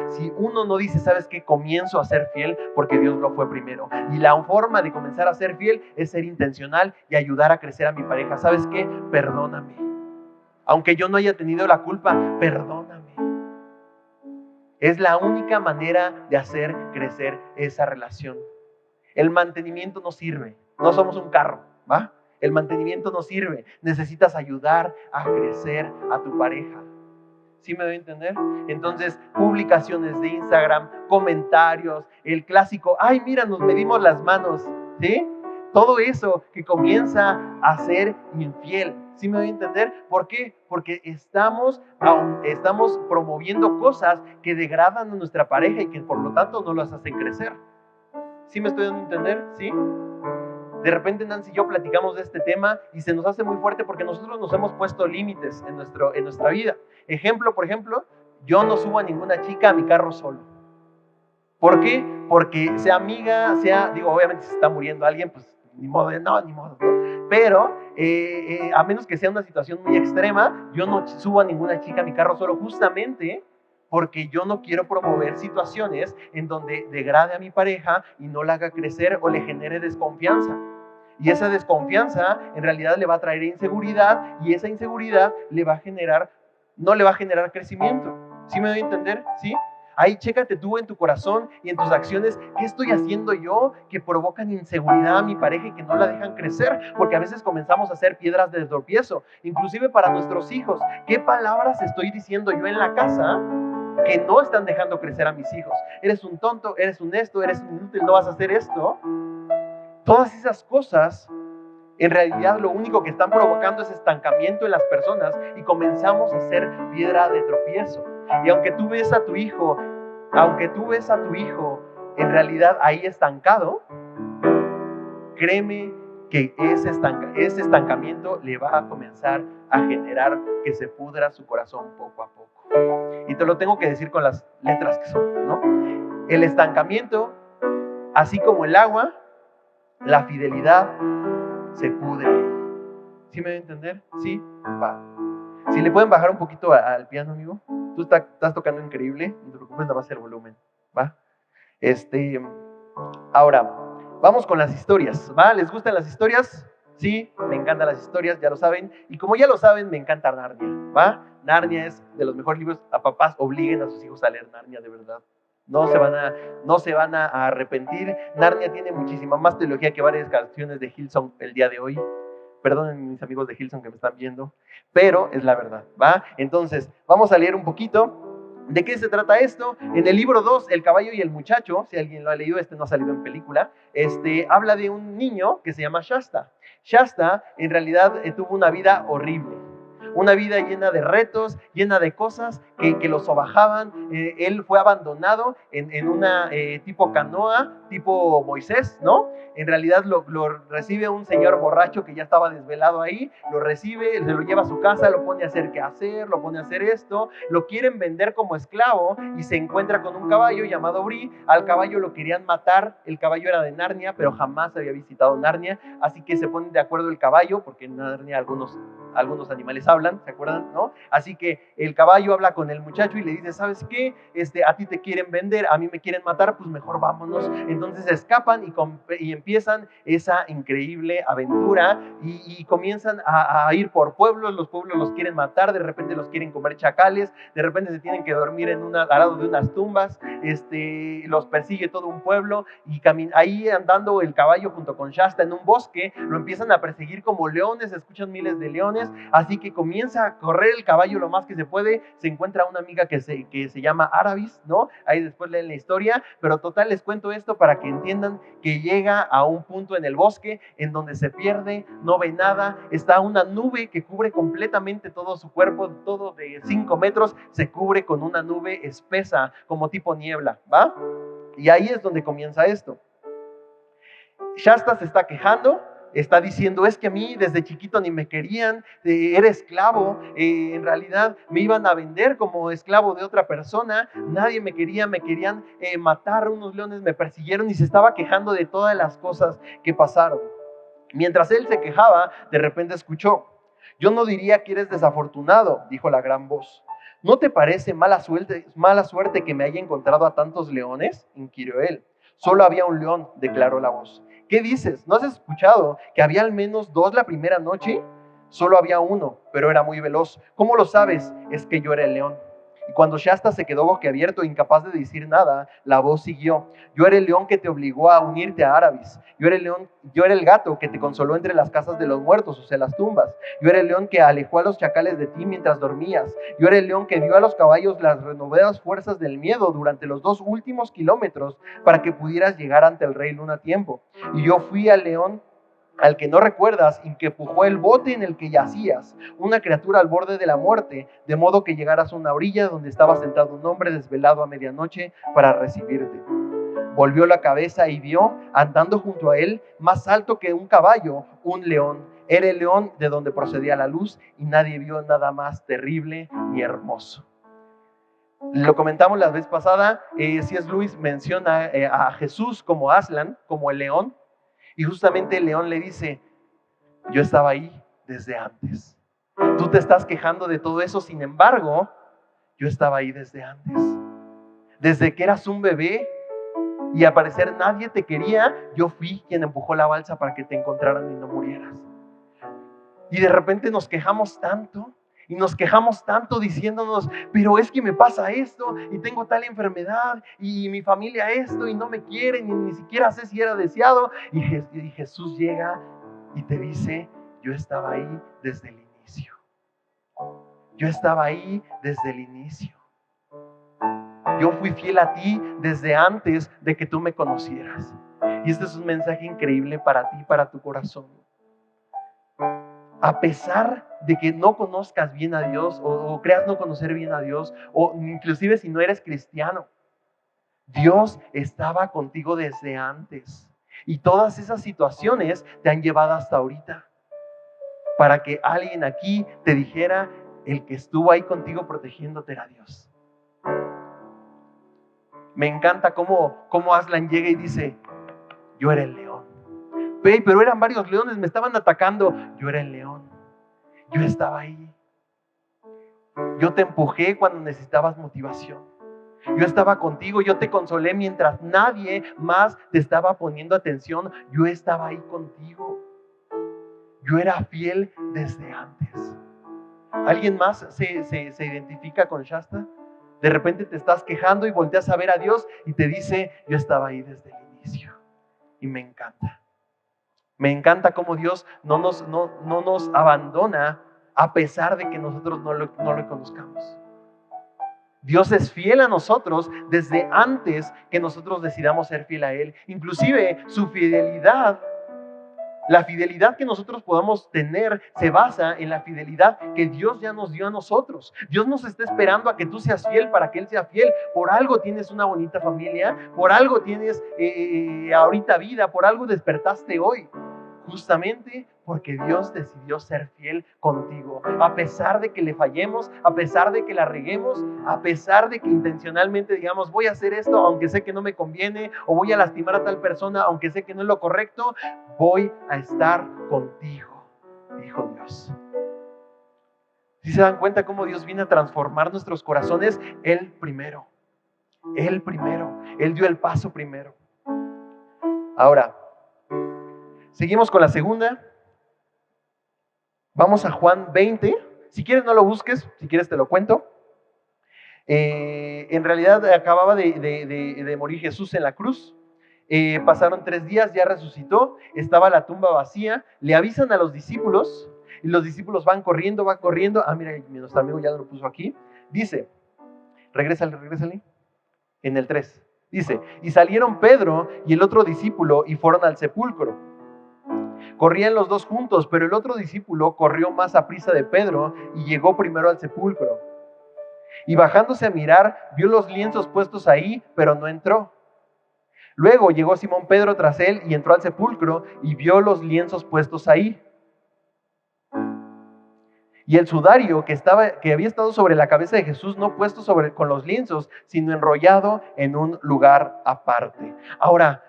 si uno no dice, ¿sabes qué? Comienzo a ser fiel porque Dios lo fue primero. Y la forma de comenzar a ser fiel es ser intencional y ayudar a crecer a mi pareja. ¿Sabes qué? Perdóname. Aunque yo no haya tenido la culpa, perdóname. Es la única manera de hacer crecer esa relación. El mantenimiento no sirve. No somos un carro, ¿va? El mantenimiento no sirve. Necesitas ayudar a crecer a tu pareja. ¿Sí me doy a entender? Entonces, publicaciones de Instagram, comentarios, el clásico, ay, mira, nos medimos las manos, ¿sí? Todo eso que comienza a ser infiel. ¿Sí me doy a entender? ¿Por qué? Porque estamos promoviendo cosas que degradan a nuestra pareja y que por lo tanto no las hacen crecer. ¿Sí me estoy dando a entender? ¿Sí? De repente Nancy y yo platicamos de este tema y se nos hace muy fuerte porque nosotros nos hemos puesto límites en nuestra vida. Por ejemplo, yo no subo a ninguna chica a mi carro solo. ¿Por qué? Porque sea amiga, obviamente si se está muriendo alguien, pues ni modo, ¿no? Pero a menos que sea una situación muy extrema, yo no subo a ninguna chica a mi carro solo, justamente porque yo no quiero promover situaciones en donde degrade a mi pareja y no la haga crecer o le genere desconfianza. Y esa desconfianza en realidad le va a traer inseguridad y esa inseguridad no le va a generar crecimiento. ¿Sí me doy a entender? ¿Sí? Ahí chécate tú en tu corazón y en tus acciones, ¿qué estoy haciendo yo que provocan inseguridad a mi pareja y que no la dejan crecer? Porque a veces comenzamos a hacer piedras de tropiezo, inclusive para nuestros hijos. ¿Qué palabras estoy diciendo yo en la casa que no están dejando crecer a mis hijos? Eres un tonto, eres un esto, eres un inútil, no vas a hacer esto. Todas esas cosas, en realidad lo único que están provocando es estancamiento en las personas y comenzamos a ser piedra de tropiezo. Y aunque tú ves a tu hijo en realidad ahí estancado, créeme que ese estancamiento le va a comenzar a generar que se pudra su corazón poco a poco. Y te lo tengo que decir con las letras que son, ¿no? El estancamiento, así como el agua, la fidelidad se pudre. ¿Sí me voy a entender? ¿Sí? Va. Si le pueden bajar un poquito al piano, amigo. Tú estás tocando increíble. No te preocupes, nada más el volumen. ¿Va? Ahora, vamos con las historias. ¿Va? ¿Les gustan las historias? Sí, me encantan las historias, ya lo saben. Y como ya lo saben, me encanta Narnia. ¿Va? Narnia es de los mejores libros. A papás obliguen a sus hijos a leer Narnia, de verdad. No se van a arrepentir. Narnia tiene muchísima más teología que varias canciones de Hillsong el día de hoy. Perdonen mis amigos de Hillsong que me están viendo, pero es la verdad, ¿va? Entonces, vamos a leer un poquito. ¿De qué se trata esto? En el libro 2, El caballo y el muchacho, si alguien lo ha leído, no ha salido en película, habla de un niño que se llama Shasta. Shasta en realidad tuvo una vida horrible. Una vida llena de retos, llena de cosas que lo sobajaban. Él fue abandonado en una tipo canoa, tipo Moisés, ¿no? En realidad lo recibe un señor borracho que ya estaba desvelado ahí, lo recibe, se lo lleva a su casa, lo pone a hacer qué hacer, lo pone a hacer esto, lo quieren vender como esclavo y se encuentra con un caballo llamado Bri. Al caballo lo querían matar, el caballo era de Narnia, pero jamás había visitado Narnia, así que se ponen de acuerdo el caballo, porque en Narnia algunos animales hablan, ¿se acuerdan? ¿No? Así que el caballo habla con el muchacho y le dice, ¿sabes qué? A ti te quieren vender, a mí me quieren matar, pues mejor vámonos. Entonces escapan y empiezan esa increíble aventura y comienzan a ir por pueblos. Los pueblos los quieren matar, de repente los quieren comer chacales, de repente se tienen que dormir al lado de unas tumbas. Los persigue todo un pueblo y ahí andando el caballo junto con Shasta en un bosque, lo empiezan a perseguir como leones, se escuchan miles de leones, así que comienza a correr el caballo lo más que se puede, se encuentra una amiga que se llama Arabis, ¿no? Ahí después leen la historia, pero total les cuento esto para que entiendan que llega a un punto en el bosque en donde se pierde, no ve nada, está una nube que cubre completamente todo su cuerpo, todo de 5 metros, se cubre con una nube espesa, como tipo niebla, ¿va? Y ahí es donde comienza esto. Shasta se está quejando, está diciendo, es que a mí desde chiquito ni me querían, era esclavo, en realidad me iban a vender como esclavo de otra persona, nadie me quería, me querían matar, unos leones me persiguieron, y se estaba quejando de todas las cosas que pasaron. Mientras él se quejaba, de repente escuchó, yo no diría que eres desafortunado, dijo la gran voz. ¿No te parece mala suerte que me haya encontrado a tantos leones?, inquirió él. Solo había un león, declaró la voz. ¿Qué dices? ¿No has escuchado que había al menos 2 la primera noche? Solo había uno, pero era muy veloz. ¿Cómo lo sabes? Es que yo era el león. Y cuando Shasta se quedó boquiabierto, incapaz de decir nada, la voz siguió. Yo era el león que te obligó a unirte a Arabis. Yo era el gato que te consoló entre las casas de los muertos, o sea, las tumbas. Yo era el león que alejó a los chacales de ti mientras dormías. Yo era el león que dio a los caballos las renovadas fuerzas del miedo durante los 2 últimos kilómetros para que pudieras llegar ante el rey Luna a tiempo. Y yo fui al león al que no recuerdas y que empujó el bote en el que yacías, una criatura al borde de la muerte, de modo que llegaras a una orilla donde estaba sentado un hombre desvelado a medianoche para recibirte. Volvió la cabeza y vio, andando junto a él, más alto que un caballo, un león. Era el león de donde procedía la luz, y nadie vio nada más terrible ni hermoso. Lo comentamos la vez pasada, C.S. Lewis menciona a Jesús como Aslan, como el león, y justamente el león le dice, yo estaba ahí desde antes. Tú te estás quejando de todo eso, sin embargo, yo estaba ahí desde antes. Desde que eras un bebé y al parecer nadie te quería, yo fui quien empujó la balsa para que te encontraran y no murieras. Y de repente nos quejamos tanto, y nos quejamos tanto diciéndonos, pero es que me pasa esto, y tengo tal enfermedad, y mi familia esto, y no me quieren, y ni siquiera sé si era deseado. Y Jesús llega y te dice, yo estaba ahí desde el inicio. Yo estaba ahí desde el inicio. Yo fui fiel a ti desde antes de que tú me conocieras. Y este es un mensaje increíble para ti, para tu corazón. A pesar de que no conozcas bien a Dios o creas no conocer bien a Dios, o inclusive si no eres cristiano, Dios estaba contigo desde antes. Y todas esas situaciones te han llevado hasta ahorita. Para que alguien aquí te dijera, el que estuvo ahí contigo protegiéndote era Dios. Me encanta cómo Aslan llega y dice, yo era el león. Pero eran varios leones, me estaban atacando. Yo era el león. Yo estaba ahí. Yo te empujé cuando necesitabas motivación. Yo estaba contigo, yo te consolé mientras nadie más te estaba poniendo atención. Yo estaba ahí contigo. Yo era fiel desde antes. ¿Alguien más se identifica con Shasta? De repente te estás quejando y volteas a ver a Dios y te dice, yo estaba ahí desde el inicio. Y me encanta. Me encanta cómo Dios no nos abandona a pesar de que nosotros no lo conozcamos. Dios es fiel a nosotros desde antes que nosotros decidamos ser fiel a Él. Inclusive su fidelidad, la fidelidad que nosotros podamos tener se basa en la fidelidad que Dios ya nos dio a nosotros. Dios nos está esperando a que tú seas fiel para que Él sea fiel. Por algo tienes una bonita familia, por algo tienes ahorita vida, por algo despertaste hoy. Justamente porque Dios decidió ser fiel contigo. A pesar de que le fallemos, a pesar de que la reguemos, a pesar de que intencionalmente digamos, voy a hacer esto aunque sé que no me conviene, o voy a lastimar a tal persona aunque sé que no es lo correcto, voy a estar contigo, dijo Dios. ¿Sí se dan cuenta cómo Dios viene a transformar nuestros corazones? Él primero. Él dio el paso primero. Ahora, seguimos con la segunda. Vamos a Juan 20. Si quieres no lo busques, si quieres te lo cuento. En realidad acababa de morir Jesús en la cruz. Pasaron 3 días, ya resucitó, estaba la tumba vacía. Le avisan a los discípulos y los discípulos van corriendo. Ah, mira, nuestro amigo ya lo puso aquí. Dice, regrésale. En el 3. Dice, y salieron Pedro y el otro discípulo y fueron al sepulcro. Corrían los dos juntos, pero el otro discípulo corrió más a prisa de Pedro y llegó primero al sepulcro. Y bajándose a mirar, vio los lienzos puestos ahí, pero no entró. Luego llegó Simón Pedro tras él y entró al sepulcro y vio los lienzos puestos ahí. Y el sudario que había estado sobre la cabeza de Jesús, no puesto con los lienzos, sino enrollado en un lugar aparte. Ahora,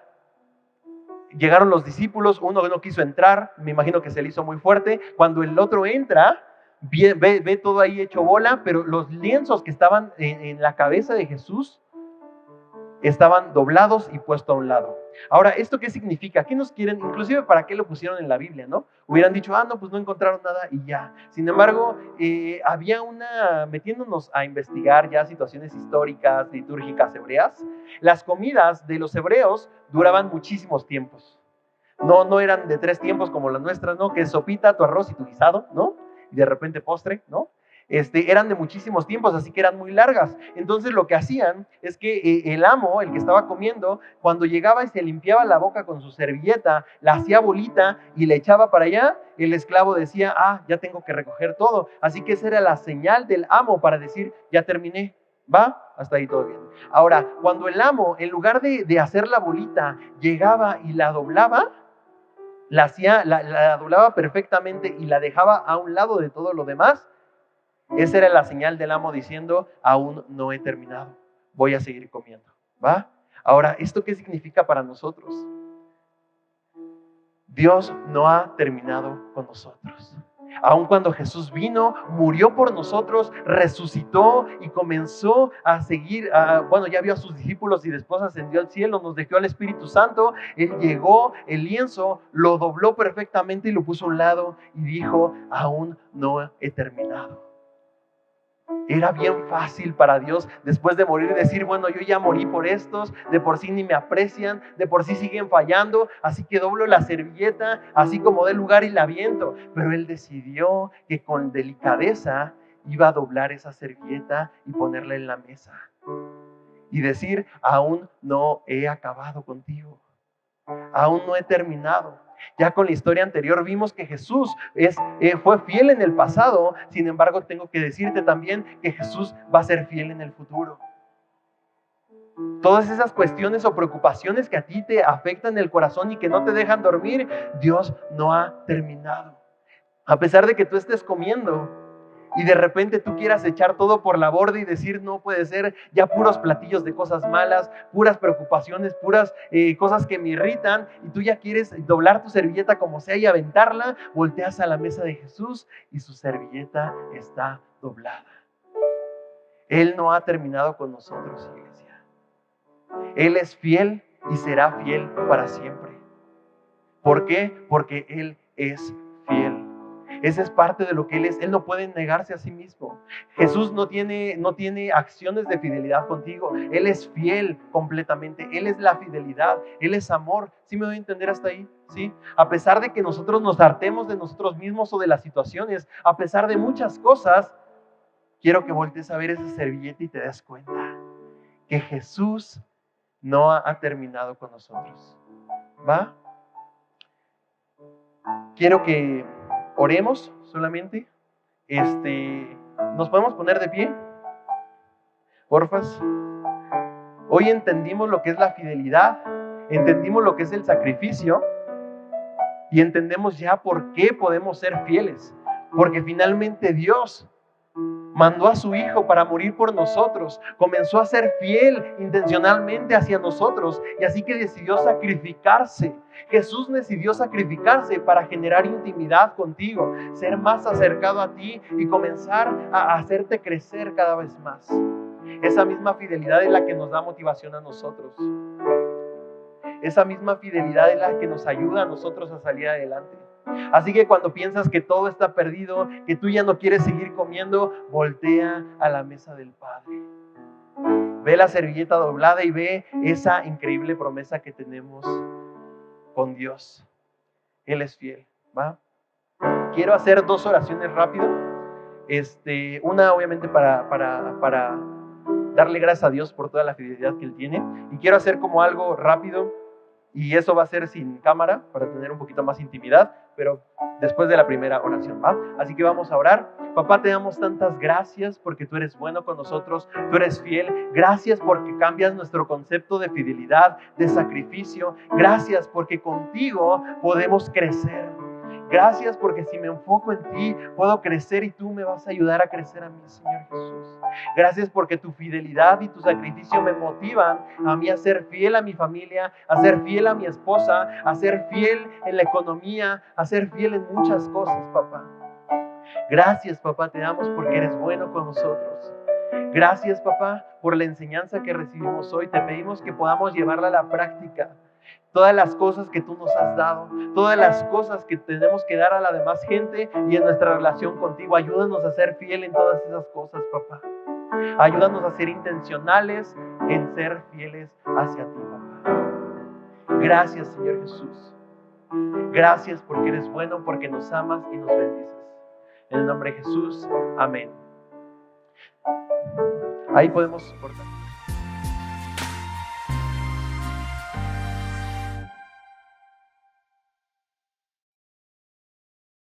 llegaron los discípulos, uno no quiso entrar, me imagino que se le hizo muy fuerte. Cuando el otro entra, ve todo ahí hecho bola, pero los lienzos que estaban en la cabeza de Jesús estaban doblados y puestos a un lado. Ahora, ¿esto qué significa? ¿Qué nos quieren? Inclusive, ¿para qué lo pusieron en la Biblia, no? Hubieran dicho, no, pues no encontraron nada y ya. Sin embargo, había metiéndonos a investigar ya situaciones históricas, litúrgicas hebreas, las comidas de los hebreos duraban muchísimos tiempos. No eran de 3 tiempos como las nuestras, ¿no? Que es sopita, tu arroz y tu guisado, ¿no? Y de repente postre, ¿no? Eran de muchísimos tiempos, así que eran muy largas. Entonces lo que hacían es que el amo, el que estaba comiendo, cuando llegaba y se limpiaba la boca con su servilleta, la hacía bolita y le echaba para allá, el esclavo decía, ya tengo que recoger todo. Así que esa era la señal del amo para decir, ya terminé. ¿Va? Hasta ahí todo bien. Ahora, cuando el amo, en lugar de hacer la bolita, llegaba y la doblaba, la doblaba perfectamente y la dejaba a un lado de todo lo demás, esa era la señal del amo diciendo, aún no he terminado, voy a seguir comiendo, ¿va? Ahora, ¿esto qué significa para nosotros? Dios no ha terminado con nosotros. Aun cuando Jesús vino, murió por nosotros, resucitó y comenzó a seguir, ya vio a sus discípulos y después ascendió al cielo, nos dejó al Espíritu Santo. Él llegó, el lienzo lo dobló perfectamente y lo puso a un lado y dijo, aún no he terminado. Era bien fácil para Dios después de morir decir, bueno, yo ya morí por estos, de por sí ni me aprecian, de por sí siguen fallando, así que doblo la servilleta, así como dé lugar y la aviento. Pero Él decidió que con delicadeza iba a doblar esa servilleta y ponerla en la mesa. Y decir, aún no he acabado contigo, aún no he terminado. Ya con la historia anterior vimos que Jesús fue fiel en el pasado. Sin embargo, tengo que decirte también que Jesús va a ser fiel en el futuro. Todas esas cuestiones o preocupaciones que a ti te afectan el corazón y que no te dejan dormir, Dios no ha terminado. A pesar de que tú estés comiendo y de repente tú quieras echar todo por la borda y decir, no puede ser, ya puros platillos de cosas malas, puras preocupaciones, puras cosas que me irritan, y tú ya quieres doblar tu servilleta como sea y aventarla, volteas a la mesa de Jesús y su servilleta está doblada. Él no ha terminado con nosotros, iglesia. Él es fiel y será fiel para siempre. ¿Por qué? Porque Él es fiel. Esa es parte de lo que Él es. Él no puede negarse a sí mismo. Jesús no tiene acciones de fidelidad contigo. Él es fiel completamente. Él es la fidelidad. Él es amor. ¿Sí me doy a entender hasta ahí? ¿Sí? A pesar de que nosotros nos hartemos de nosotros mismos o de las situaciones, a pesar de muchas cosas, quiero que voltees a ver esa servilleta y te des cuenta que Jesús no ha terminado con nosotros. ¿Va? Quiero que oremos solamente. ¿Nos podemos poner de pie? Porfas. Hoy entendimos lo que es la fidelidad, entendimos lo que es el sacrificio y entendemos ya por qué podemos ser fieles. Porque finalmente Dios mandó a su Hijo para morir por nosotros, comenzó a ser fiel intencionalmente hacia nosotros y así que decidió sacrificarse. Jesús decidió sacrificarse para generar intimidad contigo, ser más acercado a ti y comenzar a hacerte crecer cada vez más. Esa misma fidelidad es la que nos da motivación a nosotros. Esa misma fidelidad es la que nos ayuda a nosotros a salir adelante. Así que cuando piensas que todo está perdido, que tú ya no quieres seguir comiendo, voltea a la mesa del Padre. Ve la servilleta doblada y ve esa increíble promesa que tenemos con Dios. Él es fiel, ¿va? Quiero hacer 2 oraciones rápido. Una obviamente para darle gracias a Dios por toda la fidelidad que Él tiene. Y quiero hacer como algo rápido. Y eso va a ser sin cámara para tener un poquito más intimidad, pero después de la primera oración, ¿va? Así que vamos a orar. Papá, te damos tantas gracias porque tú eres bueno con nosotros, tú eres fiel. Gracias porque cambias nuestro concepto de fidelidad, de sacrificio. Gracias porque contigo podemos crecer. Gracias porque si me enfoco en ti, puedo crecer y tú me vas a ayudar a crecer a mí, Señor Jesús. Gracias porque tu fidelidad y tu sacrificio me motivan a mí a ser fiel a mi familia, a ser fiel a mi esposa, a ser fiel en la economía, a ser fiel en muchas cosas, papá. Gracias, papá, te damos porque eres bueno con nosotros. Gracias, papá, por la enseñanza que recibimos hoy. Te pedimos que podamos llevarla a la práctica. Todas las cosas que tú nos has dado, todas las cosas que tenemos que dar a la demás gente y en nuestra relación contigo. Ayúdanos a ser fiel en todas esas cosas, papá. Ayúdanos a ser intencionales en ser fieles hacia ti, papá. Gracias, Señor Jesús. Gracias porque eres bueno, porque nos amas y nos bendices. En el nombre de Jesús, amén. Ahí podemos cortar.